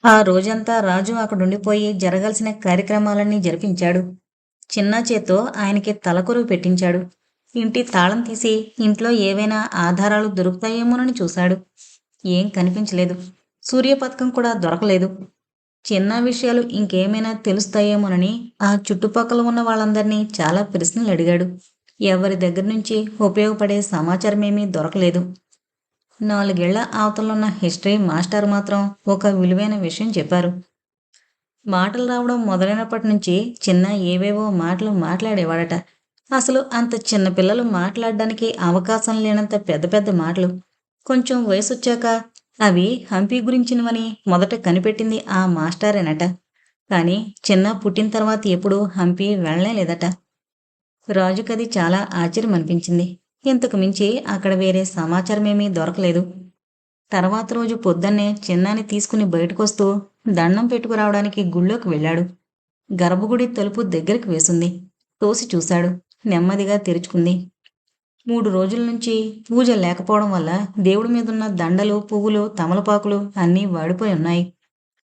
ఆ రోజంతా రాజు అక్కడుండిపోయి జరగాల్సిన కార్యక్రమాలన్నీ జరిపించాడు. చిన్నా చేత్తో ఆయనకి తలకొరువు పెట్టించాడు. ఇంటి తాళం తీసి ఇంట్లో ఏవైనా ఆధారాలు దొరుకుతాయేమోనని చూశాడు. ఏం కనిపించలేదు. సూర్య పతకం కూడా దొరకలేదు. చిన్న విషయాలు ఇంకేమైనా తెలుస్తాయేమోనని ఆ చుట్టుపక్కల ఉన్న వాళ్ళందర్నీ చాలా ప్రశ్నలు అడిగాడు. ఎవరి దగ్గర నుంచి ఉపయోగపడే సమాచారమేమీ దొరకలేదు. 4 ఏళ్ల అవతలున్న హిస్టరీ మాస్టర్ మాత్రం ఒక విలువైన విషయం చెప్పారు. మాటలు రావడం మొదలైనప్పటి నుంచి చిన్న ఏవేవో మాటలు మాట్లాడేవాడట. అసలు అంత చిన్న పిల్లలు మాట్లాడడానికి అవకాశం లేనంత పెద్ద పెద్ద మాటలు. కొంచెం వయసొచ్చాక అవి హంపి గురించినవని మొదట కనిపెట్టింది ఆ మాస్టారేనట. కానీ చిన్న పుట్టిన తర్వాత ఎప్పుడూ హంపి వెళ్ళనే లేదట. రాజుకది చాలా ఆశ్చర్యమనిపించింది. ఇంతకు మించి అక్కడ వేరే సమాచారమేమీ దొరకలేదు. తర్వాత రోజు పొద్దున్నే చిన్నాని తీసుకుని బయటకొస్తూ దండం పెట్టుకురావడానికి గుళ్ళోకి వెళ్ళాడు. గర్భగుడి తలుపు దగ్గరికి వేసింది. తోసి చూశాడు. నెమ్మదిగా తెరుచుకుంది. 3 రోజుల నుంచి పూజ లేకపోవడం వల్ల దేవుడి మీదున్న దండలు, పువ్వులు, తమలపాకులు అన్నీ వాడిపోయి ఉన్నాయి.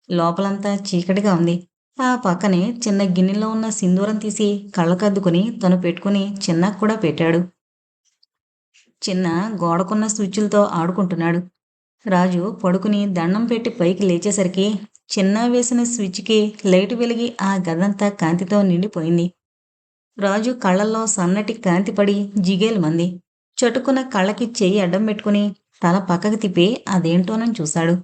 లోపలంతా చీకటిగా ఉంది. ఆ పక్కనే చిన్న గిన్నెలో ఉన్న సింధూరం తీసి కళ్ళకద్దుకుని తను పెట్టుకుని చిన్నాకు కూడా పెట్టాడు. చిన్న గోడకున్న స్విచ్చులతో ఆడుకుంటున్నాడు. రాజు పడుకుని దండం పెట్టి పైకి లేచేసరికి చిన్న వేసిన స్విచ్కి లైటు వెలిగి ఆ గదంతా కాంతితో నిండిపోయింది. రాజు కళ్ళల్లో సన్నటి కాంతి పడి జిగేలుమంది. చటుకున కళ్ళకి చెయ్యి అడ్డం పెట్టుకుని తల పక్కకి తిప్పి అదేంటోనని చూశాడు.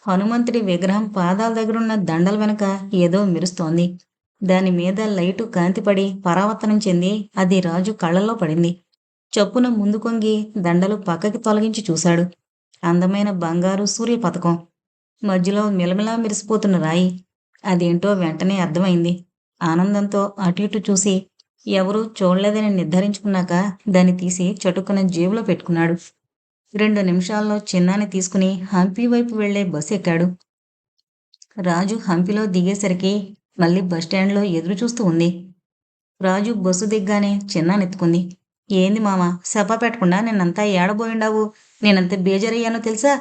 హనుమంతుడి విగ్రహం పాదాల దగ్గరున్న దండల వెనక ఏదో మెరుస్తోంది. దాని మీద లైటు కాంతిపడి పరావర్తనం చెంది అది రాజు కళ్ళల్లో పడింది. చప్పున ముందు కొంగి దండలు పక్కకి తొలగించి చూశాడు. అందమైన బంగారు సూర్య పతకం. మధ్యలో మిలమిలా మెరిసిపోతున్న రాయి. అదేంటో వెంటనే అర్థమైంది. ఆనందంతో అటు ఇటు చూసి ఎవరూ చూడలేదని నిర్ధారించుకున్నాక దాన్ని తీసి చటుక్కున జేబులో పెట్టుకున్నాడు. 2 నిమిషాల్లో చిన్నాని తీసుకుని హంపి వైపు వెళ్లే బస్సు ఎక్కాడు. రాజు హంపిలో దిగేసరికి మళ్ళీ బస్టాండ్లో ఎదురు చూస్తూ ఉంది. రాజు బస్సు దిగ్గానే చిన్నానెత్తుకుంది. ఏంది మామ, సెప పెట్టకుండా నిన్నంతా ఏడబోయిండావు? నేనంత బేజారయ్యానో తెలుసా?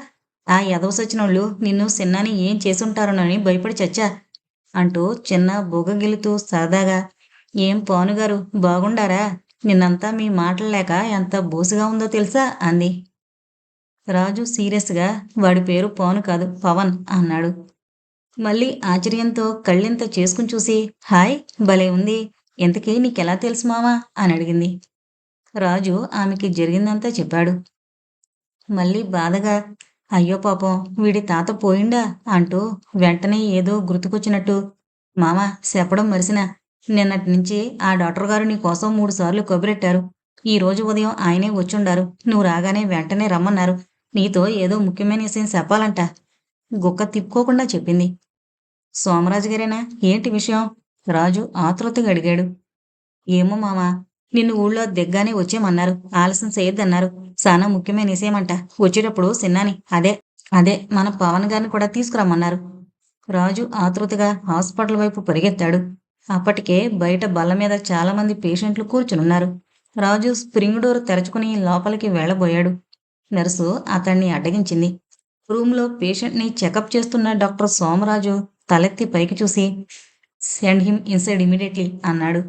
ఆ ఎదవసొచ్చినోళ్ళు నిన్ను సిన్నాని ఏం చేసుంటారోనని భయపడి చచ్చా అంటూ చిన్న బుగ్గగిలుతూ సరదాగా, ఏం పానుగారు బాగుండారా? నిన్నంతా మీ మాటల్లేక ఎంత బోసిగా ఉందో తెలుసా అంది. రాజు సీరియస్గా, వాడి పేరు పాను కాదు పవన్ అన్నాడు. మళ్ళీ ఆశ్చర్యంతో కళ్ళింత చేసుకుని చూసి, హాయ్, భలే ఉంది. ఇంతకీ నీకెలా తెలుసు మావా అని అడిగింది. రాజు ఆమెకి జరిగిందంతా చెప్పాడు. మళ్ళీ బాధగా, అయ్యో పాపం, వీడి తాత పోయిండా అంటూ వెంటనే ఏదో గుర్తుకొచ్చినట్టు, మామ చెప్పడం మరిసినా, నిన్నటి నుంచి ఆ డాక్టర్ గారు నీకోసం 3 సార్లు కబురెట్టారు. ఈ రోజు ఉదయం ఆయనే వచ్చుండారు. నువ్వు రాగానే వెంటనే రమ్మన్నారు. నీతో ఏదో ముఖ్యమైన విషయం చెప్పాలంట. గుక్క తిప్పుకోకుండా చెప్పింది. సోమరాజు గారేనా? ఏంటి విషయం? రాజు ఆతృతగా అడిగాడు. ఏమో మామా, నిన్ను ఊళ్ళో దిగ్గానే వచ్చేయమన్నారు. ఆలస్యం చేయొద్దన్నారు. సానా ముఖ్యమైన విషయమంట. వచ్చేటప్పుడు సిన్నాని అదే అదే మన పవన్ గారిని కూడా తీసుకురమ్మన్నారు. రాజు ఆతృతగా హాస్పిటల్ వైపు పరిగెత్తాడు. అప్పటికే బయట బల్ల మీద చాలామంది పేషెంట్లు కూర్చునున్నారు. రాజు స్ప్రింగ్ డోర్ తెరచుకుని లోపలికి వెళ్ళబోయాడు. నర్సు అతన్ని అడ్డగించింది. రూంలో పేషెంట్ని చెకప్ చేస్తున్న డాక్టర్ సోమరాజు తలెత్తి పైకి చూసి, సెండ్ హిమ్ ఇన్సైడ్ ఇమీడియట్లీ అన్నాడు.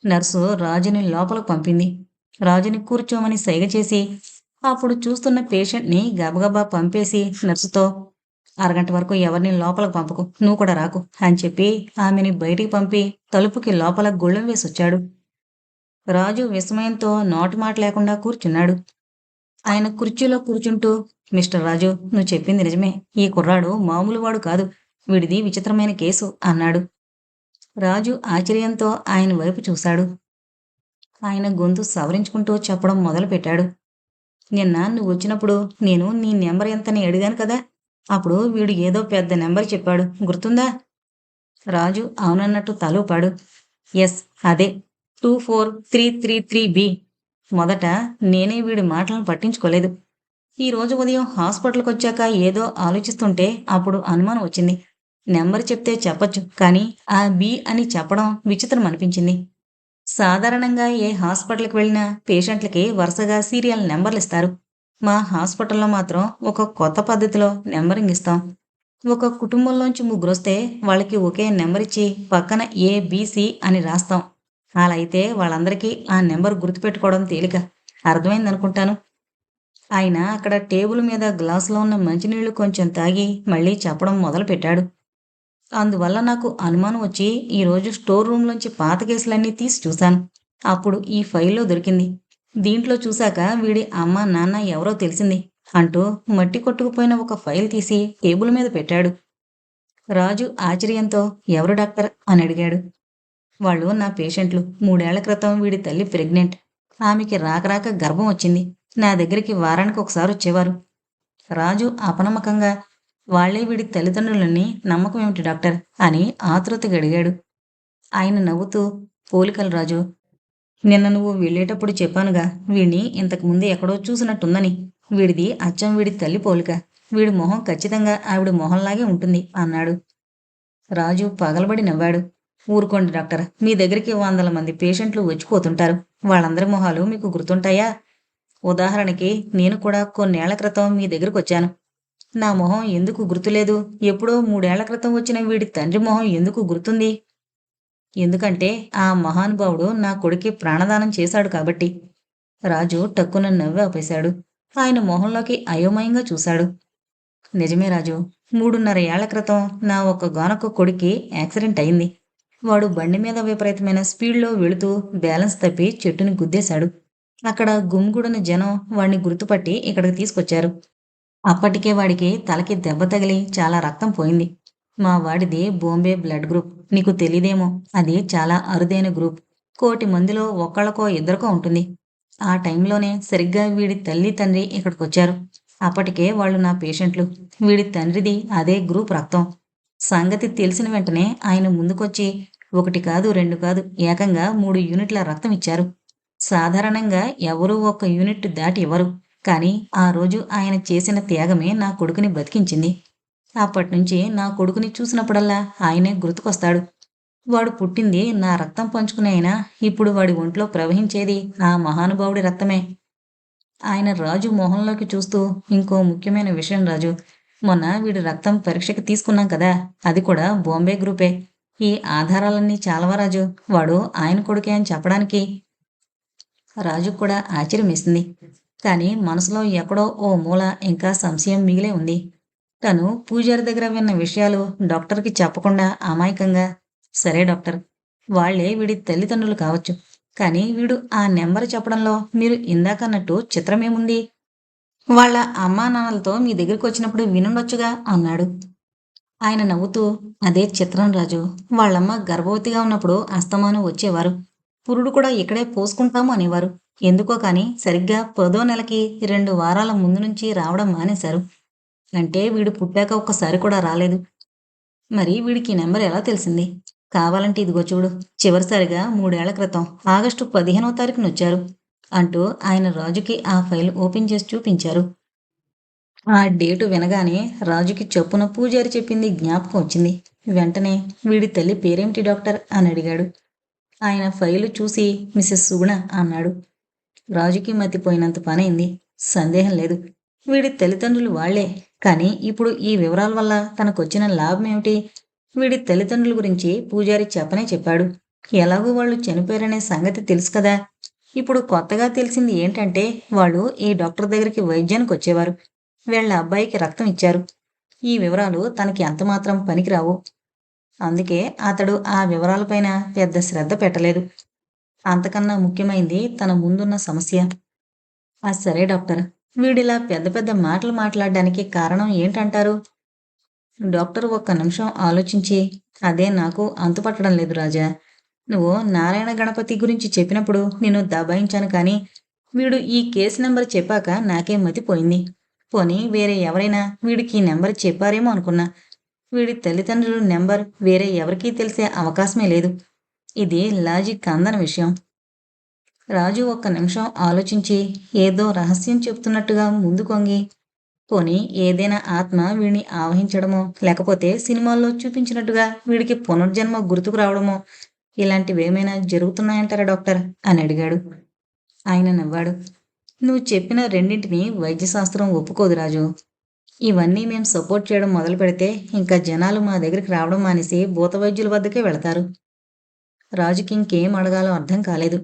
నర్సు రాజుని లోపలకు పంపింది. రాజుని కూర్చోమని సైగ చేసి అప్పుడు చూస్తున్న పేషెంట్ని గబగబా పంపేసి నర్సుతో, అరగంట వరకు ఎవరిని లోపలకు పంపకు, నువ్వు కూడా రాకు అని చెప్పి ఆమెని బయటికి పంపి తలుపుకి లోపల గుళ్ళెం వేసొచ్చాడు. రాజు విస్మయంతో నోటి మాట లేకుండా కూర్చున్నాడు. ఆయన కుర్చీలో కూర్చుంటూ, మిస్టర్ రాజు, నువ్వు చెప్పింది నిజమే. ఈ కుర్రాడు మామూలు వాడు కాదు. వీడిది విచిత్రమైన కేసు అన్నాడు. రాజు ఆశ్చర్యంతో ఆయన వైపు చూశాడు. ఆయన గొంతు సవరించుకుంటూ చెప్పడం మొదలుపెట్టాడు. నిన్న నువ్వు వచ్చినప్పుడు నేను నీ నెంబర్ ఎంతని అడిగాను కదా. అప్పుడు వీడు ఏదో పెద్ద నెంబర్ చెప్పాడు, గుర్తుందా? రాజు అవునన్నట్టు తలూపాడు. ఎస్, అదే 24333B. మొదట నేనే వీడి మాటలను పట్టించుకోలేదు. ఈ రోజు ఉదయం హాస్పిటల్కి వచ్చాక ఏదో ఆలోచిస్తుంటే అప్పుడు అనుమానం వచ్చింది. నెంబర్ చెప్తే చెప్పొచ్చు, కానీ ఆ బి అని చెప్పడం విచిత్రం అనిపించింది. సాధారణంగా ఏ హాస్పిటల్కి వెళ్ళినా పేషెంట్లకి వరుసగా సీరియల్ నెంబర్లు ఇస్తారు. మా హాస్పిటల్లో మాత్రం ఒక కొత్త పద్ధతిలో నెంబరింగ్ ఇస్తాం. ఒక కుటుంబంలోంచి ముగ్గురొస్తే వాళ్ళకి ఒకే నెంబర్ ఇచ్చి పక్కన ఏబిసి అని రాస్తాం. అలా అయితే వాళ్ళందరికీ ఆ నెంబర్ గుర్తుపెట్టుకోవడం తేలిక. అర్థమైందనుకుంటాను. ఆయన అక్కడ టేబుల్ మీద గ్లాసులో ఉన్న మంచినీళ్లు కొంచెం తాగి మళ్ళీ చెప్పడం మొదలుపెట్టాడు. అందువల్ల నాకు అనుమానం వచ్చి ఈరోజు స్టోర్ రూమ్‌లోంచి పాత కేసులన్నీ తీసి చూశాను. అప్పుడు ఈ ఫైల్‌లో దొరికింది. దీంట్లో చూశాక వీడి అమ్మ, నాన్న ఎవరో తెలిసింది అంటూ మట్టి కొట్టుకుపోయిన ఒక ఫైల్ తీసి టేబుల్ మీద పెట్టాడు. రాజు ఆశ్చర్యంతో ఎవరు డాక్టర్ అని అడిగాడు. వాళ్ళు నా పేషెంట్లు. 3 ఏళ్ల క్రితం వీడి తల్లి ప్రెగ్నెంట్. ఆమెకి రాక రాక గర్భం వచ్చింది. నా దగ్గరికి వారానికి ఒకసారి వచ్చేవారు. రాజు అపనమ్మకంగా వాళ్ళే వీడి తల్లిదండ్రులని నమ్మకం ఏమిటి డాక్టర్ అని ఆతృతగా అడిగాడు. ఆయన నవ్వుతూ పోలికలు రాజు. నిన్న నువ్వు వెళ్ళేటప్పుడు చెప్పానుగా వీడిని ఇంతకు ముందు ఎక్కడో చూసినట్టుందని. వీడిది అచ్చం వీడి తల్లి పోలిక. వీడి మొహం ఖచ్చితంగా ఆవిడ మొహంలాగే ఉంటుంది అన్నాడు. రాజు పగలబడి నవ్వాడు. ఊరుకోండి డాక్టర్. మీ దగ్గరికి 100 మంది పేషెంట్లు వచ్చిపోతుంటారు. వాళ్ళందరి మొహాలు మీకు గుర్తుంటాయా? ఉదాహరణకి నేను కూడా కొన్నేళ్ల క్రితం మీ దగ్గరకొచ్చాను. నా మొహం ఎందుకు గుర్తులేదు? ఎప్పుడో 3 ఏళ్ల క్రితం వచ్చిన వీడి తండ్రి మొహం ఎందుకు గుర్తుంది? ఎందుకంటే ఆ మహానుభావుడు నా కొడుక్కి ప్రాణదానం చేశాడు కాబట్టి. రాజు టక్కున నవ్వి ఆపేశాడు. ఆయన మొహంలోకి అయోమయంగా చూశాడు. నిజమే రాజు. 3.5 ఏళ్ల క్రితం నా ఒక్కగానొక్క కొడుక్కి యాక్సిడెంట్ అయింది. వాడు బండి మీద విపరీతమైన స్పీడ్‌లో వెళుతూ బ్యాలెన్స్ తప్పి చెట్టుని గుద్దేశాడు. అక్కడ గుమిగూడిన జనం వాడిని గుర్తుపట్టి ఇక్కడికి తీసుకొచ్చారు. అప్పటికే వాడికి తలకి దెబ్బ తగిలి చాలా రక్తం పోయింది. మా వాడిది బాంబే బ్లడ్ గ్రూప్. నీకు తెలీదేమో, అది చాలా అరుదైన గ్రూప్. 1,00,00,000 మందిలో ఒకళ్ళకో ఇద్దరికో ఉంటుంది. ఆ టైంలోనే సరిగ్గా వీడి తల్లి, తండ్రి ఇక్కడికొచ్చారు. అప్పటికే వాళ్ళు నా పేషెంట్లు. వీడి తండ్రిది అదే గ్రూప్ రక్తం. సంగతి తెలిసిన వెంటనే ఆయన ముందుకొచ్చి 1 కాదు, 2 కాదు, ఏకంగా 3 యూనిట్ల రక్తం ఇచ్చారు. సాధారణంగా ఎవరూ 1 యూనిట్ దాటి ఇవ్వరు. కానీ ఆ రోజు ఆయన చేసిన త్యాగమే నా కొడుకుని బతికించింది. అప్పట్నుంచి నా కొడుకుని చూసినప్పుడల్లా ఆయనే గుర్తుకొస్తాడు. వాడు పుట్టింది నా రక్తం పంచుకునే అయినా ఇప్పుడు వాడి ఒంట్లో ప్రవహించేది ఆ మహానుభావుడి రక్తమే. ఆయన రాజు మొహంలోకి చూస్తూ ఇంకో ముఖ్యమైన విషయం రాజు. మొన్న వీడి రక్తం పరీక్షకి తీసుకున్నాం కదా, అది కూడా బాంబే గ్రూపే. ఈ ఆధారాలన్నీ చాలవా రాజు? వాడు ఆయన కొడుకే అని చెప్పడానికి? రాజుకు కూడా ఆశ్చర్యమేసింది. కానీ మనసులో ఎక్కడో ఓ మూల ఇంకా సంశయం మిగిలే ఉంది. తను పూజారి దగ్గర విన్న విషయాలు డాక్టర్‌కి చెప్పకుండా అమాయకంగా, సరే డాక్టర్, వాళ్ళే వీడి తల్లిదండ్రులు కావచ్చు. కానీ వీడు ఆ నెంబర్ చెప్పడంలో మీరు ఇందాకన్నట్టు చిత్రమేముంది? వాళ్ళ అమ్మానాన్నలతో మీ దగ్గరికొచ్చినప్పుడు వినుండొచ్చుగా అన్నాడు. ఆయన నవ్వుతూ, అదే చిత్రం రాజు. వాళ్ళమ్మ గర్భవతిగా ఉన్నప్పుడు అస్తమానం వచ్చేవారు. పురుడు కూడా ఇక్కడే పోసుకుంటాము అనేవారు. ఎందుకో కానీ సరిగ్గా 10వ నెలకి 2 వారాల ముందు నుంచి రావడం మానేశారు. అంటే వీడు పుట్టాక ఒక్కసారి కూడా రాలేదు. మరి వీడికి ఈ నెంబర్ ఎలా తెలిసింది? కావాలంటే ఇదిగో చూడు. చివరిసారిగా 3 ఏళ్ల క్రితం ఆగస్టు 15వ తారీఖునొచ్చారు అంటూ ఆయన రాజుకి ఆ ఫైల్ ఓపెన్ చేసి చూపించారు. ఆ డేటు వినగానే రాజుకి చప్పున పూజారి చెప్పింది జ్ఞాపకం వచ్చింది. వెంటనే వీడి తల్లి పేరేమిటి డాక్టర్ అని అడిగాడు. ఆయన ఫైలు చూసి మిసెస్ సుగుణ అన్నాడు. రాజుకి మతిపోయినంత పనైంది. సందేహం లేదు. వీడి తల్లిదండ్రులు వాళ్లే. కానీ ఇప్పుడు ఈ వివరాల వల్ల తనకొచ్చిన లాభమేమిటి? వీడి తల్లిదండ్రుల గురించి పూజారి చెప్పనే చెప్పాడు. ఎలాగూ వాళ్ళు చనిపోయారనే సంగతి తెలుసు కదా. ఇప్పుడు కొత్తగా తెలిసింది ఏంటంటే వాళ్ళు ఈ డాక్టర్ దగ్గరికి వైద్యానికొచ్చేవారు. వీళ్ళ అబ్బాయికి రక్తం ఇచ్చారు. ఈ వివరాలు తనకి అంతమాత్రం పనికిరావు. అందుకే అతడు ఆ వివరాలపైన పెద్ద శ్రద్ధ పెట్టలేదు. అంతకన్నా ముఖ్యమైంది తన ముందున్న సమస్య. సరే డాక్టర్, వీడిలా పెద్ద పెద్ద మాటలు మాట్లాడడానికి కారణం ఏంటంటారు? డాక్టర్ ఒక్క నిమిషం ఆలోచించి, అదే నాకు అంతుపట్టడం లేదు రాజా. నువ్వు నారాయణ గణపతి గురించి చెప్పినప్పుడు నేను దబాయించాను కానీ వీడు ఈ కేసు నెంబర్ చెప్పాక నాకే మతిపోయింది. పోనీ వేరే ఎవరైనా వీడికి ఈ నెంబర్ చెప్పారేమో అనుకున్నా. వీడి తల్లిదండ్రుల నెంబర్ వేరే ఎవరికీ తెలిసే అవకాశమే లేదు. ఇది లాజిక్ అందని విషయం. రాజు ఒక్క నిమిషం ఆలోచించి ఏదో రహస్యం చెప్తున్నట్టుగా ముందుకొంగి, పోనీ ఏదైనా ఆత్మ వీడిని ఆవహించడమో, లేకపోతే సినిమాల్లో చూపించినట్టుగా వీడికి పునర్జన్మ గుర్తుకు రావడమో, ఇలాంటివేమైనా జరుగుతున్నాయంటారా డాక్టర్ అని అడిగాడు. ఆయన నవ్వాడు. నువ్వు చెప్పిన రెండింటినీ వైద్యశాస్త్రం ఒప్పుకోదు రాజు. ఇవన్నీ మేం సపోర్ట్ చేయడం మొదలు పెడితే ఇంకా జనాలు మా దగ్గరికి రావడం మానేసి భూత వైద్యుల వద్దకే వెళతారు. రాజుకి ఇంకేం అడగాలో అర్థం కాలేదు.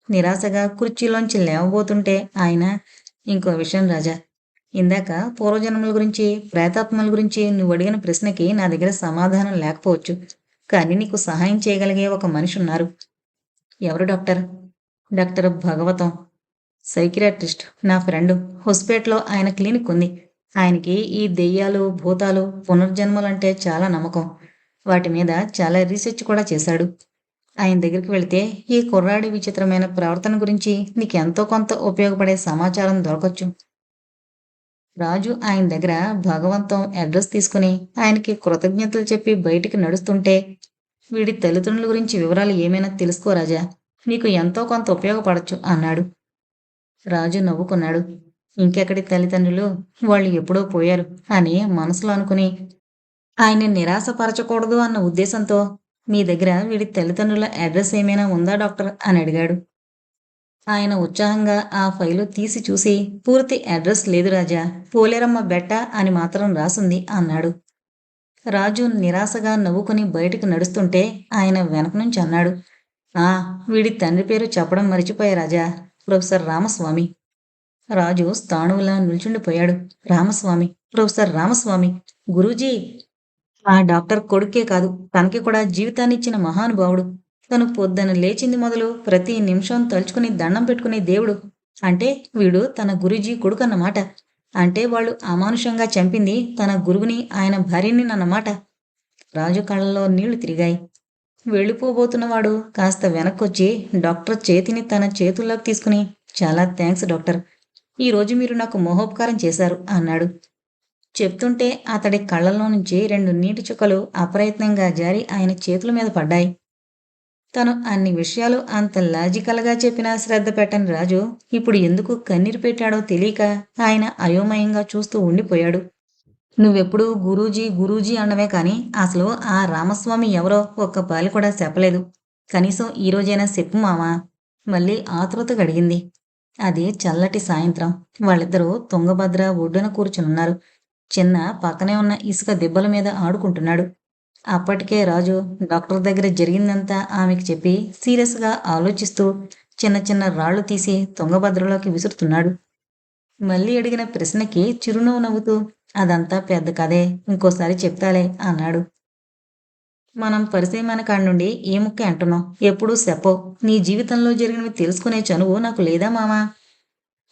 నిరాశగా కుర్చీలోంచి లేవబోతుంటే ఆయన, ఇంకో విషయం రాజా, ఇందాక పూర్వజన్మల గురించి, ప్రేతాత్మల గురించి నువ్వు అడిగిన ప్రశ్నకి నా దగ్గర సమాధానం లేకపోవచ్చు. కానీ నీకు సహాయం చేయగలిగే ఒక మనిషి ఉన్నారు. ఎవరు డాక్టర్? డాక్టర్ భగవతం, సైకియాట్రిస్ట్, నా ఫ్రెండు. హొస్పేట్లో ఆయన క్లినిక్ ఉంది. ఆయనకి ఈ దెయ్యాలు, భూతాలు, పునర్జన్మలంటే చాలా నమ్మకం. వాటి మీద చాలా రీసెర్చ్ కూడా చేశాడు. ఆయన దగ్గరికి వెళితే ఈ కుర్రాడి విచిత్రమైన ప్రవర్తన గురించి నీకెంతో కొంత ఉపయోగపడే సమాచారం దొరకొచ్చు. రాజు ఆయన దగ్గర భగవంతం అడ్రస్ తీసుకుని ఆయనకి కృతజ్ఞతలు చెప్పి బయటికి నడుస్తుంటే, వీడి తల్లిదండ్రుల గురించి వివరాలు ఏమైనా తెలుసుకో రాజా, నీకు ఎంతో కొంత ఉపయోగపడచ్చు అన్నాడు. రాజు నవ్వుకున్నాడు. ఇంకెక్కడి తల్లిదండ్రులు, వాళ్ళు ఎప్పుడో పోయారు అని మనసులో అనుకుని, ఆయన్ని నిరాశపరచకూడదు అన్న ఉద్దేశంతో, మీ దగ్గర వీడి తల్లిదండ్రుల అడ్రస్ ఏమైనా ఉందా డాక్టర్ అని అడిగాడు. ఆయన ఉత్సాహంగా ఆ ఫైలు తీసి చూసి, పూర్తి అడ్రస్ లేదు రాజా, పోలేరమ్మ బెట్ట అని మాత్రం రాసుంది అన్నాడు. రాజు నిరాశగా నవ్వుకుని బయటికి నడుస్తుంటే ఆయన వెనక నుంచి అన్నాడు, ఆ, వీడి తండ్రి పేరు చెప్పడం మరిచిపోయా రాజా, ప్రొఫెసర్ రామస్వామి. రాజు స్థాణువులా నిల్చుండిపోయాడు. రామస్వామి, ప్రొఫెసర్ రామస్వామి, గురూజీ! ఆ డాక్టర్ కొడుకే కాదు, తనకి కూడా జీవితాన్నిచ్చిన మహానుభావుడు. తను పొద్దున లేచింది మొదలు ప్రతి నిమిషం తలుచుకుని దండం పెట్టుకునే దేవుడు. అంటే వీడు తన గురూజీ కొడుకన్నమాట. అంటే వాళ్ళు అమానుషంగా చంపింది తన గురువుని, ఆయన భార్యని అన్నమాట. రాజు కళ్ళల్లో నీళ్లు తిరిగాయి. వెళ్ళిపోబోతున్నవాడు కాస్త వెనక్కొచ్చి డాక్టర్ చేతిని తన చేతుల్లోకి తీసుకుని, చాలా థ్యాంక్స్ డాక్టర్, ఈరోజు మీరు నాకు మహోపకారం చేశారు అన్నాడు. చెప్తుంటే అతడి కళ్ళల్లో నుంచి 2 నీటి చుక్కలు అప్రయత్నంగా జారి ఆయన చేతుల మీద పడ్డాయి. తను అన్ని విషయాలు అంత లాజికల్గా చెప్పినా శ్రద్ధ పెట్టని రాజు ఇప్పుడు ఎందుకు కన్నీరు పెట్టాడో తెలియక ఆయన అయోమయంగా చూస్తూ ఉండిపోయాడు. నువ్వెప్పుడూ గురూజీ గురూజీ అనవే కాని అసలు ఆ రామస్వామి ఎవరో ఒక్క పాలి కూడా చెప్పలేదు. కనీసం ఈరోజైనా చెప్పు మామా. మళ్ళీ ఆతృతగా అడిగింది. అది చల్లటి సాయంత్రం. వాళ్ళిద్దరూ తుంగభద్ర ఒడ్డున కూర్చునున్నారు. చిన్న పక్కనే ఉన్న ఇసుక దిబ్బల మీద ఆడుకుంటున్నాడు. అప్పటికే రాజు డాక్టర్ దగ్గర జరిగిందంతా ఆమెకి చెప్పి సీరియస్గా ఆలోచిస్తూ చిన్న చిన్న రాళ్లు తీసి తుంగభద్రలోకి విసురుతున్నాడు. మళ్ళీ అడిగిన ప్రశ్నకి చిరునవ్వు నవ్వుతూ, అదంతా పెద్ద కథే, ఇంకోసారి చెప్తాలే అన్నాడు. మనం పరిచయమైన కాడి నుండి ఏ ముక్క అంటున్నాం, ఎప్పుడూ చెప్పవు. నీ జీవితంలో జరిగినవి తెలుసుకునే చనువు నాకు లేదా మామా?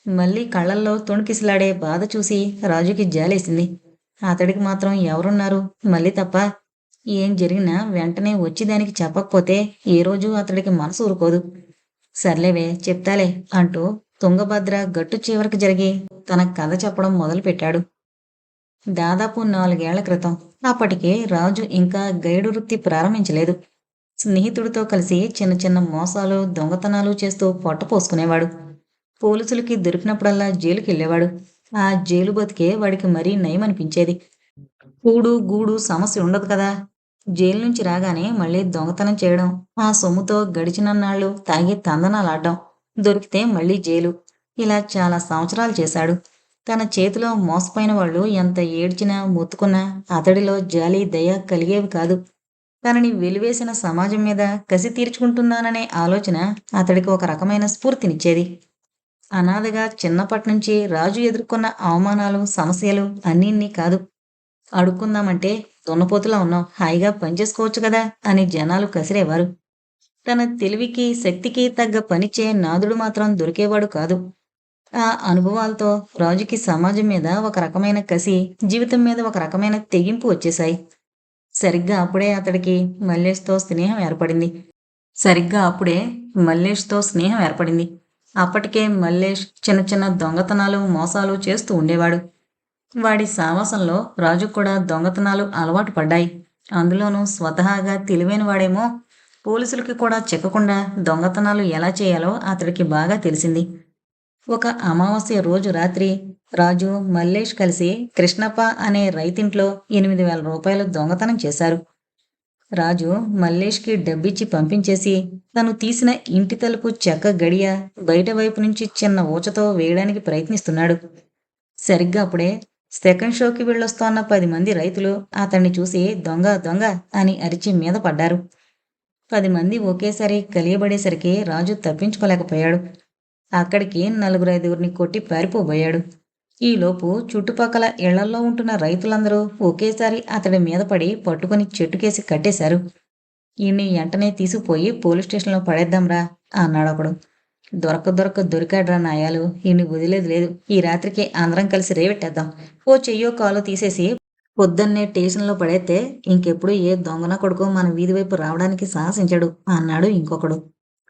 మళ్ళీ కళ్ళల్లో తొణికిసలాడే బాధ చూసి రాజుకి జాలేసింది. అతడికి మాత్రం ఎవరున్నారు మళ్ళీ తప్ప. ఏం జరిగినా వెంటనే వచ్చి దానికి చెప్పకపోతే ఏ రోజు అతడికి మనసు ఊరుకోదు. సర్లేవే చెప్తాలే అంటూ తుంగభద్ర గట్టు చివరికి జరిగి తన కథ చెప్పడం మొదలుపెట్టాడు. దాదాపు 4 ఏళ్ల క్రితం. అప్పటికే రాజు ఇంకా గైడు వృత్తి ప్రారంభించలేదు. స్నేహితుడితో కలిసి చిన్న చిన్న మోసాలు, దొంగతనాలు చేస్తూ పొట్ట పోసుకునేవాడు. పోలీసులకి దొరికినప్పుడల్లా జైలుకెళ్ళేవాడు. ఆ జైలు బతికే వాడికి మరీ నయమనిపించేది. కూడు గూడు సమస్య ఉండదు కదా. జైలు నుంచి రాగానే మళ్ళీ దొంగతనం చేయడం, ఆ సొమ్ముతో గడిచినన్నాళ్ళు తాగి తందనాలాడ్డం, దొరికితే మళ్ళీ జైలు. ఇలా చాలా సంవత్సరాలు చేశాడు. తన చేతిలో మోసపోయిన వాళ్ళు ఎంత ఏడ్చినా మొత్తుకున్నా అతడిలో జాలి, దయ కలిగేవి కాదు. తనని వెలివేసిన సమాజం మీద కసి తీర్చుకుంటున్నాననే ఆలోచన అతడికి ఒక రకమైన స్ఫూర్తినిచ్చేది. అనాథగా చిన్నప్పటినుంచి రాజు ఎదుర్కొన్న అవమానాలు, సమస్యలు అన్నీ కాదు. అడుక్కుందామంటే దున్నపోతులా ఉన్నావు, హాయిగా పనిచేసుకోవచ్చు కదా అని జనాలు కసిరేవారు. తన తెలివికి, శక్తికి తగ్గ పనిచే నాదుడు మాత్రం దొరికేవాడు కాదు. ఆ అనుభవాలతో రాజుకి సమాజం మీద ఒక రకమైన కసి, జీవితం మీద ఒక రకమైన తెగింపు వచ్చేశాయి. సరిగ్గా అప్పుడే అతడికి మల్లేష్తో స్నేహం ఏర్పడింది. అప్పటికే మల్లేష్ చిన్న చిన్న దొంగతనాలు, మోసాలు చేస్తూ ఉండేవాడు. వాడి సావాసంలో రాజుకు కూడా దొంగతనాలు అలవాటు పడ్డాయి. అందులోనూ స్వతహాగా తెలివైన వాడేమో. పోలీసులకి కూడా చిక్కకుండా దొంగతనాలు ఎలా చేయాలో అతడికి బాగా తెలిసింది. ఒక అమావాస్య రోజు రాత్రి రాజు, మల్లేష్ కలిసి కృష్ణప్ప అనే రైతింట్లో 8,000 రూపాయలు దొంగతనం చేశారు. రాజు మల్లేష్కి డబ్బిచ్చి పంపించేసి తను తీసిన ఇంటి తలుపు చెక్క గడియ బయట వైపు నుంచి చిన్న ఊచతో వేయడానికి ప్రయత్నిస్తున్నాడు. సరిగ్గా అప్పుడే సెకండ్ షోకి వెళ్ళొస్తోన్న 10 మంది రైతులు అతన్ని చూసి దొంగ దొంగ అని అరిచి మీద పడ్డారు. 10 మంది ఒకేసారి కలియబడేసరికి రాజు తప్పించుకోలేకపోయాడు. అక్కడికి నలుగురైదుగురిని కొట్టి పారిపోబోయాడు. ఈలోపు చుట్టుపక్కల ఇళ్లల్లో ఉంటున్న రైతులందరూ ఒకేసారి అతడి మీద పడి పట్టుకుని చెట్టుకేసి కట్టేశారు. ఈయన్ని వెంటనే తీసుకుపోయి పోలీస్ స్టేషన్లో పడేద్దాంరా అన్నాడొకడు. దొరక్క దొరికాడ్రా నాయాలు, ఈయన్ని వదిలేది లేదు. ఈ రాత్రికి అందరం కలిసి రేవెట్టేద్దాం. ఓ చెయ్యో కాలో తీసేసి పొద్దున్నే స్టేషన్లో పడేస్తే ఇంకెప్పుడు ఏ దొంగన కొడుకు మన వీధి వైపు రావడానికి సాహసించడు అన్నాడు ఇంకొకడు.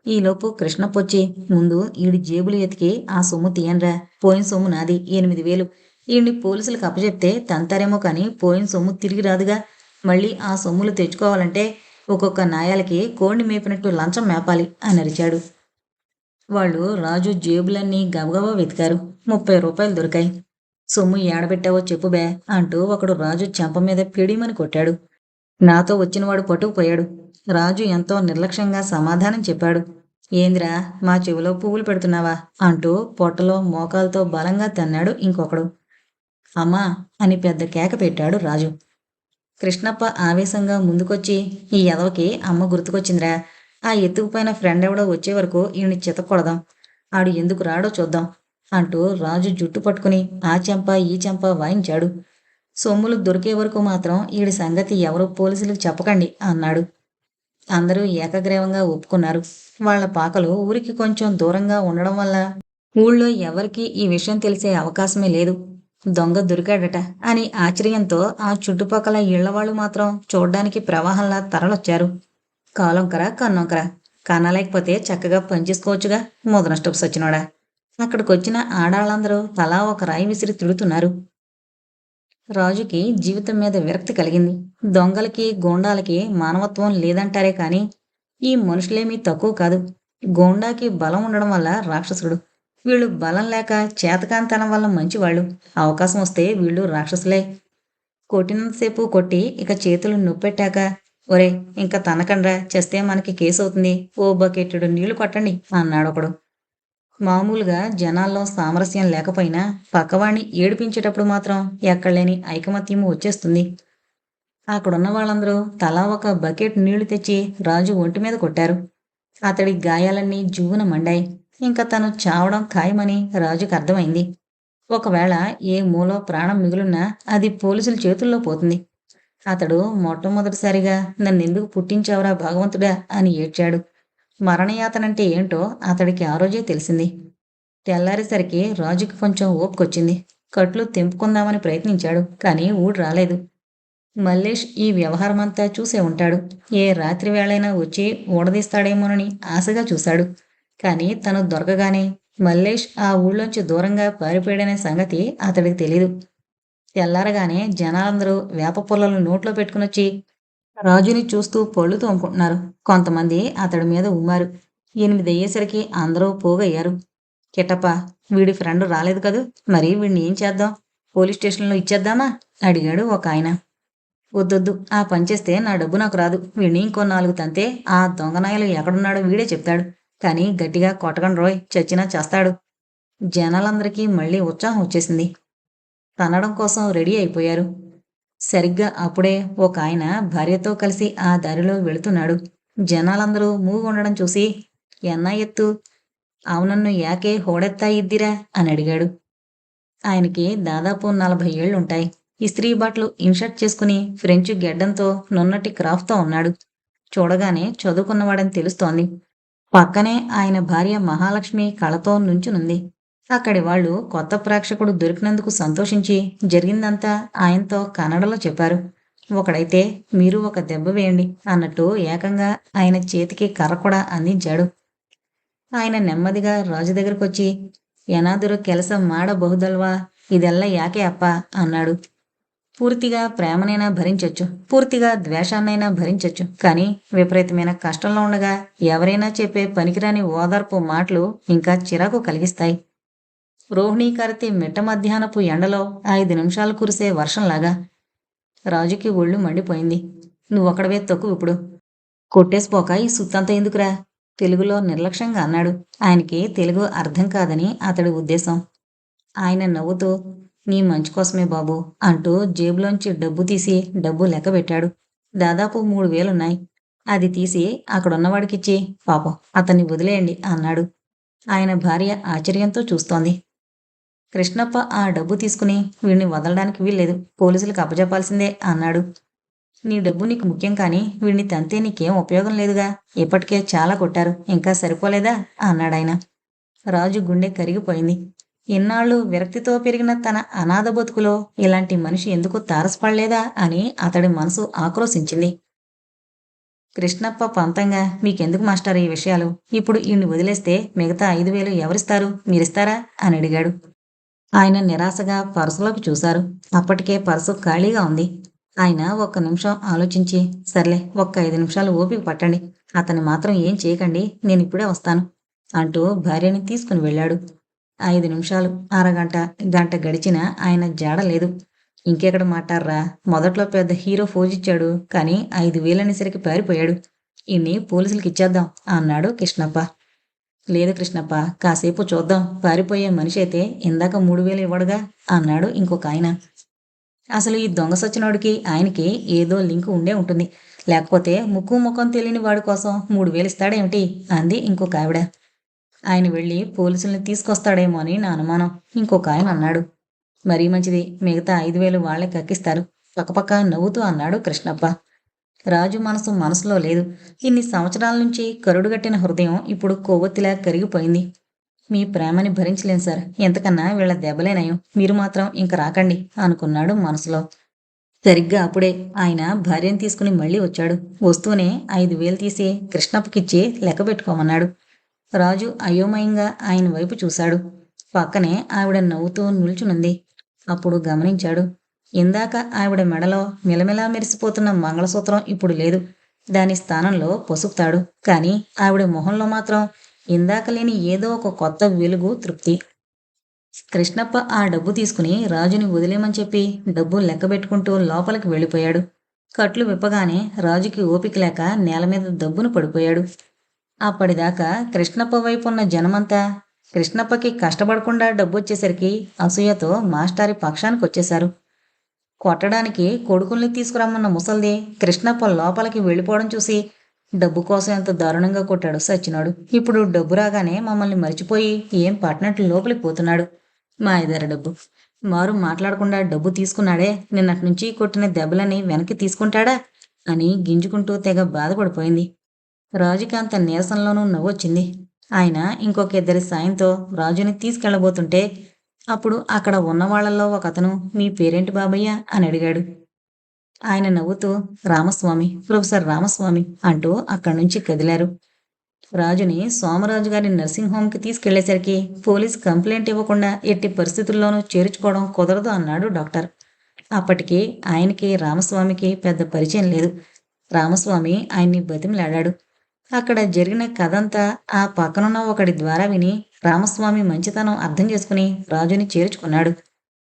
ఈలోపు కృష్ణప్పొచ్చి, ముందు ఈడి జేబులు ఎతికి ఆ సొమ్ము తీయండ్రా. పోయిన సొమ్ము నాది 8,000. ఈయన్ని పోలీసులకు అప్పచెప్తే తంతారేమో కానీ పోయిన సొమ్ము తిరిగి రాదుగా. మళ్ళీ ఆ సొమ్ములు తెచ్చుకోవాలంటే ఒక్కొక్క నాయాలకి కోడిని మేపినట్టు లంచం మేపాలి అని అరిచాడు. వాళ్ళు రాజు జేబులన్నీ గబగబా వెతికారు. 30 రూపాయలు దొరికాయి. సొమ్ము ఏడబెట్టావో చెప్పు బే అంటూ ఒకడు రాజు చెంప మీద పిడిమని కొట్టాడు. నాతో వచ్చినవాడు పట్టుకుపోయాడు. రాజు ఎంతో నిర్లక్ష్యంగా సమాధానం చెప్పాడు. ఏందిరా మా చెవిలో పువ్వులు పెడుతున్నావా అంటూ పొట్టలో మోకాలతో బలంగా తన్నాడు ఇంకొకడు. అమ్మా అని పెద్ద కేక పెట్టాడు రాజు. కృష్ణప్ప ఆవేశంగా ముందుకొచ్చి, ఈ ఎదవకి అమ్మ గుర్తుకొచ్చిందిరా. ఆ ఎత్తుకుపోయిన ఫ్రెండ్ ఎవడో వచ్చే వరకు ఈయన్ని చితక్కొడదాం. ఆడు ఎందుకు రాడో చూద్దాం అంటూ రాజు జుట్టు పట్టుకుని ఆ చెంప ఈ చెంప వాయించాడు. సొమ్ములు దొరికే వరకు మాత్రం ఈడి సంగతి ఎవరు పోలీసులకు చెప్పకండి అన్నాడు. అందరూ ఏకగ్రీవంగా ఒప్పుకున్నారు. వాళ్ల పాకలు ఊరికి కొంచెం దూరంగా ఉండడం వల్ల ఊళ్ళో ఎవరికీ ఈ విషయం తెలిసే అవకాశమే లేదు. దొంగ దొరికాడట అని ఆశ్చర్యంతో ఆ చుట్టుపక్కల ఇళ్లవాళ్లు మాత్రం చూడ్డానికి ప్రవాహంలా తరలొచ్చారు. కాలొంకర కన్నొంకర, కన్నలేకపోతే చక్కగా పనిచేసుకోవచ్చుగా ముదనష్టపు సచ్చినోడా. అక్కడికొచ్చిన ఆడాళ్ళందరూ తలా ఒక రాయి విసిరి తిడుతున్నారు. రాజుకి జీవితం మీద విరక్తి కలిగింది. దొంగలకి గూండాలకి మానవత్వం లేదంటారే కాని ఈ మనుషులేమీ తక్కువ కాదు. గూండాకి బలం ఉండడం వల్ల రాక్షసుడు, వీళ్ళు బలం లేక చేతకాంతనం వల్ల మంచివాళ్ళు. అవకాశం వస్తే వీళ్ళు రాక్షసులే. కొట్టినంతసేపు కొట్టి ఇక చేతులు నొప్పెట్టాక, ఒరే ఇంకా తనకండ్రా, చేస్తే మనకి కేసు అవుతుంది, ఓ బకెట్టుడు నీళ్లు కొట్టండి అన్నాడొకడు. మామూలుగా జనాల్లో సామరస్యం లేకపోయినా పక్కవాణ్ణి ఏడిపించేటప్పుడు మాత్రం ఎక్కడలేని ఐకమత్యము వచ్చేస్తుంది. అక్కడున్న వాళ్ళందరూ తలా ఒక బకెట్ నీళ్లు తెచ్చి రాజు ఒంటి మీద కొట్టారు. అతడి గాయాలన్నీ జువ్వున మండాయి. ఇంకా తను చావడం ఖాయమని రాజుకు అర్థమైంది. ఒకవేళ ఏ మూలో ప్రాణం మిగులున్నా అది పోలీసుల చేతుల్లో పోతుంది. అతడు మొట్టమొదటిసారిగా నన్నెందుకు పుట్టించావురా భగవంతుడా అని ఏడ్చాడు. మరణయాతనంటే ఏంటో అతడికి ఆ రోజే తెలిసింది. తెల్లారేసరికి రాజుకి కొంచెం ఓపుకొచ్చింది. కట్లు తెంపుకుందామని ప్రయత్నించాడు, కానీ ఊడు రాలేదు. మల్లేష్ ఈ వ్యవహారమంతా చూసే ఉంటాడు. ఏ రాత్రి వేళైనా వచ్చి ఊడదీస్తాడేమోనని ఆశగా చూశాడు. కానీ తను దొరకగానే మల్లేష్ ఆ ఊళ్ళోంచి దూరంగా పారిపోయాడనే సంగతి అతడికి తెలీదు. తెల్లారగానే జనాలందరూ వేప పుల్లలు నోట్లో పెట్టుకునొచ్చి రాజుని చూస్తూ పళ్ళు తోముకుంటున్నారు. కొంతమంది అతడి మీద ఉమ్మారు. 8 అయ్యేసరికి అందరూ పోగయ్యారు. కిట్టప్ప, వీడి ఫ్రెండ్ రాలేదు కదూ, మరి వీడిని ఏం చేద్దాం? పోలీస్ స్టేషన్లో ఇచ్చేద్దామా అడిగాడు ఒక ఆయన. వద్దొద్దు, ఆ పని చేస్తే నా డబ్బు నాకు రాదు. వీడిని ఇంకో 4 తంతే ఆ దొంగనాయలు ఎక్కడున్నాడో వీడే చెప్తాడు. కానీ గట్టిగా కొట్టకండి రోయ్, చచ్చినా చేస్తాడు. జనాలందరికీ మళ్ళీ ఉత్సాహం వచ్చేసింది. తనడం కోసం రెడీ అయిపోయారు. సరిగ్గా అప్పుడే ఒక ఆయన భార్యతో కలిసి ఆ దారిలో వెళుతున్నాడు. జనాలందరూ మూగుండడం చూసి, ఎన్నా ఎత్తు, అవునన్ను యాకే హోడెత్తా ఇద్దిరా అని అడిగాడు. ఆయనకి దాదాపు 40 ఏళ్లుంటాయి. ఇస్త్రీ బట్టలు ఇన్షర్ట్ చేసుకుని ఫ్రెంచ్ గెడ్డంతో నున్నటి క్రాఫ్ట్తో ఉన్నాడు. చూడగానే చదువుకున్నవాడని తెలుస్తోంది. పక్కనే ఆయన భార్య మహాలక్ష్మి కళతో నుంచునుంది. అక్కడి వాళ్ళు కొత్త ప్రేక్షకుడు దొరికినందుకు సంతోషించి జరిగిందంతా ఆయనతో కన్నడలో చెప్పారు. ఒకడైతే మీరు ఒక దెబ్బ వేయండి అన్నట్టు ఏకంగా ఆయన చేతికి కర్ర కూడా అందించాడు. ఆయన నెమ్మదిగా రాజు దగ్గరకొచ్చి, ఏనాదురు ಕೆಲಸ ಮಾಡಬಹುದಲ್ವಾ, ಇದೆಲ್ಲ యాకే అప్ప అన్నాడు. పూర్తిగా ప్రేమనైనా భరించొచ్చు, పూర్తిగా ద్వేషాన్నైనా భరించొచ్చు, కానీ విపరీతమైన కష్టంలో ఉండగా ఎవరైనా చెప్పే పనికిరాని ఓదార్పు మాటలు ఇంకా చిరాకు కలిగిస్తాయి. రోహిణీకరతి మిట్ట మధ్యాహ్నపు ఎండలో 5 నిమిషాలు కురిసే వర్షంలాగా. రాజుకి ఒళ్ళు మండిపోయింది. నువ్వొక్కడవే తక్కువ ఇప్పుడు. కొట్టేసిపోక ఈ సుత్తంతా ఎందుకురా తెలుగులో నిర్లక్ష్యంగా అన్నాడు. ఆయనకి తెలుగు అర్థం కాదని అతడి ఉద్దేశం. ఆయన నవ్వుతూ, నీ మంచి కోసమే బాబు అంటూ జేబులోంచి డబ్బు తీసి డబ్బు లెక్కబెట్టాడు. దాదాపు 3000ఉన్నాయి. అది తీసి అక్కడున్నవాడికిచ్చి, పాపం అతన్ని వదిలేయండి అన్నాడు. ఆయన భార్య ఆశ్చర్యంతో చూస్తోంది. కృష్ణప్ప ఆ డబ్బు తీసుకుని వీణ్ణి వదలడానికి వీల్లేదు, పోలీసులకు అప్పజెప్పాల్సిందే అన్నాడు. నీ డబ్బు నీకు ముఖ్యం కానీ వీణ్ణి తంతే నీకేం ఉపయోగం లేదుగా, ఇప్పటికే చాలా కొట్టారు, ఇంకా సరిపోలేదా అన్నాడాయన. రాజు గుండె కరిగిపోయింది. ఇన్నాళ్ళు విరక్తితో పెరిగిన తన అనాథ బతుకులో ఇలాంటి మనిషి ఎందుకు తారసపడలేదా అని అతడి మనసు ఆక్రోశించింది. కృష్ణప్ప పంతంగా, మీకెందుకు మాస్టర్ ఈ విషయాలు, ఇప్పుడు ఈయన్ని వదిలేస్తే మిగతా 5000 ఎవరిస్తారు, మీరిస్తారా అని అడిగాడు. ఆయన నిరాశగా పర్సులోకి చూశారు. అప్పటికే పర్సు ఖాళీగా ఉంది. ఆయన ఒక్క నిమిషం ఆలోచించి, సర్లే ఒక్క 5 నిమిషాలు ఓపిక పట్టండి, అతన్ని మాత్రం ఏం చేయకండి, నేనిప్పుడే వస్తాను అంటూ భార్యని తీసుకుని వెళ్ళాడు. 5 నిమిషాలు, అరగంట, గంట గడిచినా ఆయన జాడ లేదు. ఇంకెక్కడ మాటాడ్రా, మొదట్లో పెద్ద హీరో ఫోజిచ్చాడు, కానీ 5000 అనేసరికి పారిపోయాడు. ఈయన్ని పోలీసులకి ఇచ్చేద్దాం అన్నాడు కృష్ణప్ప. లేదు కృష్ణప్ప, కాసేపు చూద్దాం, పారిపోయే మనిషి అయితే ఇందాక 3000 ఇవ్వడుగా అన్నాడు ఇంకొక ఆయన. అసలు ఈ దొంగ సచ్చినోడికి ఆయనకి ఏదో లింకు ఉండే ఉంటుంది, లేకపోతే ముక్కు ముఖం తెలియని వాడి కోసం 3000 ఇస్తాడేమిటి అంది ఇంకొక ఆవిడ. ఆయన వెళ్ళి పోలీసుల్ని తీసుకొస్తాడేమో అని నా అనుమానం, ఇంకొక ఆయన అన్నాడు. మరీ మంచిది, మిగతా 5000 వాళ్లే కక్కిస్తారు పక్కపక్క నవ్వుతూ అన్నాడు కృష్ణప్ప. రాజు మనసు మనసులో లేదు. ఇన్ని సంవత్సరాల నుంచి కరుడుగట్టిన హృదయం ఇప్పుడు కొవ్వొత్తిలా కరిగిపోయింది. మీ ప్రేమని భరించలేను సార్, ఎంతకన్నా వీళ్ళ దెబ్బలేనయం, మీరు మాత్రం ఇంక రాకండి అనుకున్నాడు మనసులో. సరిగ్గా అప్పుడే ఆయన భార్యను తీసుకుని మళ్ళీ వచ్చాడు. వస్తూనే 5000 తీసి కృష్ణప్పకిచ్చి లెక్క పెట్టుకోమన్నాడు. రాజు అయోమయంగా ఆయన వైపు చూశాడు. పక్కనే ఆవిడ నవ్వుతూ నిల్చునుంది. అప్పుడు గమనించాడు, ఇందాక ఆవిడ మెడలో మిలమిలా మెరిసిపోతున్న మంగళసూత్రం ఇప్పుడు లేదు. దాని స్థానంలో పసుపు తాడు. కానీ ఆవిడ మొహంలో మాత్రం ఇందాక లేని ఏదో ఒక కొత్త వెలుగు, తృప్తి. కృష్ణప్ప ఆ డబ్బు తీసుకుని రాజుని వదిలేమని చెప్పి డబ్బు లెక్కబెట్టుకుంటూ లోపలికి వెళ్ళిపోయాడు. కట్లు విప్పగానే రాజుకి ఓపిక లేక నేల మీద దబ్బును పడిపోయాడు. అప్పటిదాకా కృష్ణప్ప వైపు ఉన్న జనమంతా కృష్ణప్పకి కష్టపడకుండా డబ్బొచ్చేసరికి అసూయతో మాస్టారి పక్షానికి వచ్చేశారు. కొట్టడానికి కొడుకుల్ని తీసుకురమ్మన్న ముసల్ది కృష్ణప్ప లోపలికి వెళ్ళిపోవడం చూసి, డబ్బు కోసం ఎంత దారుణంగా కొట్టాడు సచ్చినాడు, ఇప్పుడు డబ్బు రాగానే మమ్మల్ని మర్చిపోయి ఏం పట్టినట్లు లోపలికి పోతున్నాడు, మా ఇద్దరు డబ్బు మారు మాట్లాడకుండా డబ్బు తీసుకున్నాడే, నిన్నటి నుంచి కొట్టిన దెబ్బలని వెనక్కి తీసుకుంటాడా అని గింజుకుంటూ తెగ బాధపడిపోయింది. రాజుకి అంత నీరసంలోనూ నవ్వొచ్చింది. ఆయన ఇంకొక ఇద్దరి సాయంతో రాజుని తీసుకెళ్లబోతుంటే అప్పుడు అక్కడ ఉన్నవాళ్లలో ఒకతను, మీ పేరేంటి బాబయ్య అని అడిగాడు. ఆయన నవ్వుతూ, రామస్వామి, ప్రొఫెసర్ రామస్వామి అంటూ అక్కడి నుంచి కదిలారు. రాజుని సోమరాజు గారి నర్సింగ్ హోమ్కి తీసుకెళ్లేసరికి పోలీస్ కంప్లైంట్ ఇవ్వకుండా ఎట్టి పరిస్థితుల్లోనూ చేర్చుకోవడం కుదరదు అన్నాడు డాక్టర్. అప్పటికి ఆయనకి రామస్వామికి పెద్ద పరిచయం లేదు. రామస్వామి ఆయన్ని బతిమిలాడాడు. అక్కడ జరిగిన కథంతా ఆ పక్కనున్న ఒకడి ద్వారా విని రామస్వామి మంచితనం అర్థం చేసుకుని రాజుని చేర్చుకున్నాడు.